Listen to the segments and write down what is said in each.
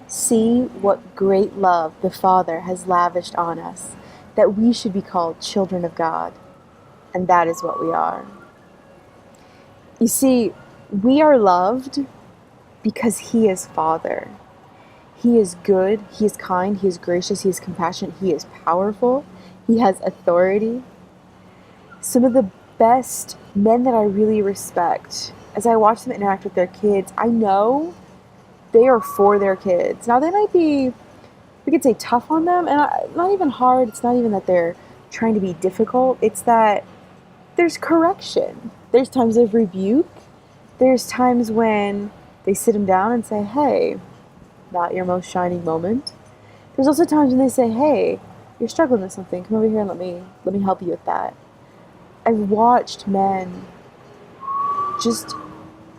See what great love the Father has lavished on us, that we should be called children of God. And that is what we are. You see, we are loved because He is Father. He is good, He is kind, He is gracious, He is compassionate, He is powerful, He has authority. Some of the best men that I really respect, as I watch them interact with their kids, I know they are for their kids. Now, they might be, we could say, tough on them, and not even hard. It's not even that they're trying to be difficult. It's that there's correction. There's times of rebuke. There's times when they sit them down and say, hey, not your most shining moment. There's also times when they say, hey, you're struggling with something. Come over here and let me help you with that. I've watched men just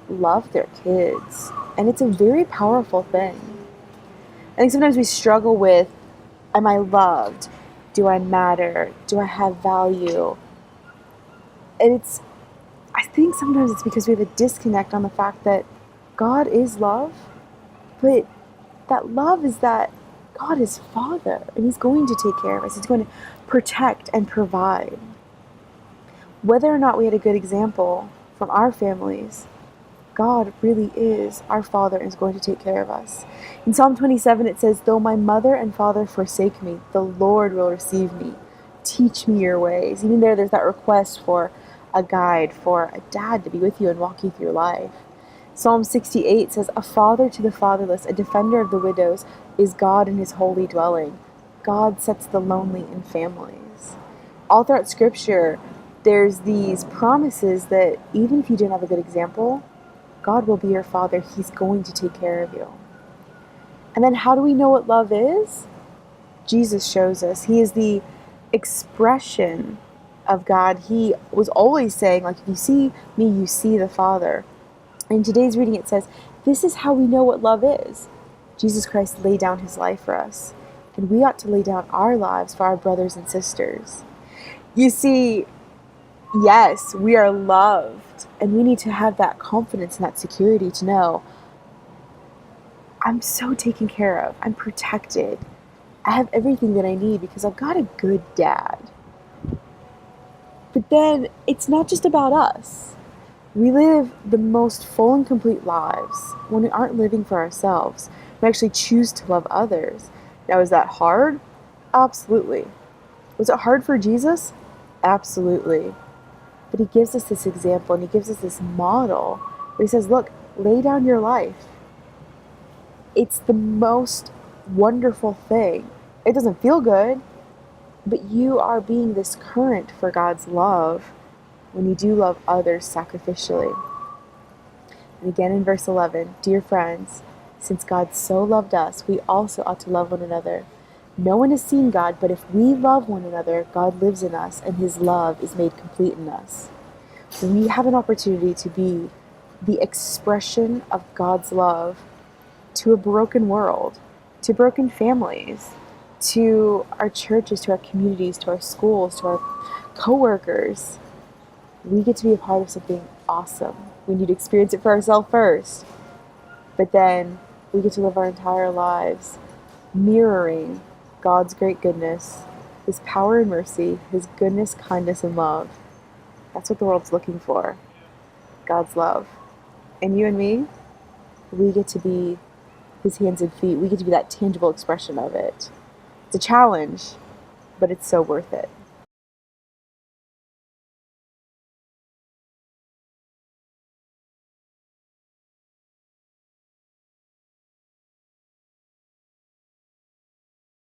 love their kids, and it's a very powerful thing. I think sometimes we struggle with, am I loved? Do I matter? Do I have value? And I think sometimes it's because we have a disconnect on the fact that God is love, but that love is that God is Father, and He's going to take care of us. He's going to protect and provide. Whether or not we had a good example from our families, God really is our Father and is going to take care of us. In Psalm 27 it says, though my mother and father forsake me, the Lord will receive me. Teach me your ways. Even there's that request for a guide, for a dad to be with you and walk you through life. Psalm 68 says, a father to the fatherless, a defender of the widows, is God in His holy dwelling. God sets the lonely in families. All throughout Scripture, there's these promises that even if you didn't have a good example, God will be your Father. He's going to take care of you. And then how do we know what love is? Jesus shows us. He is the expression of God. He was always saying, like, if you see me, you see the Father. In today's reading it says, this is how we know what love is. Jesus Christ laid down His life for us, and we ought to lay down our lives for our brothers and sisters. You see, yes, we are loved, and we need to have that confidence and that security to know, I'm so taken care of. I'm protected. I have everything that I need because I've got a good dad. But then it's not just about us. We live the most full and complete lives when we aren't living for ourselves. We actually choose to love others. Now, is that hard? Absolutely. Was it hard for Jesus? Absolutely. But He gives us this example, and He gives us this model where He says, look, lay down your life. It's the most wonderful thing. It doesn't feel good, but you are being this current for God's love when you do love others sacrificially. And again in verse 11, dear friends, since God so loved us, we also ought to love one another. No one has seen God, but if we love one another, God lives in us, and His love is made complete in us. We have an opportunity to be the expression of God's love to a broken world, to broken families, to our churches, to our communities, to our schools, to our co-workers. We get to be a part of something awesome. We need to experience it for ourselves first, but then we get to live our entire lives mirroring God's great goodness, His power and mercy, His goodness, kindness, and love. That's what the world's looking for, God's love. And you and me, we get to be His hands and feet. We get to be that tangible expression of it. It's a challenge, but it's so worth it.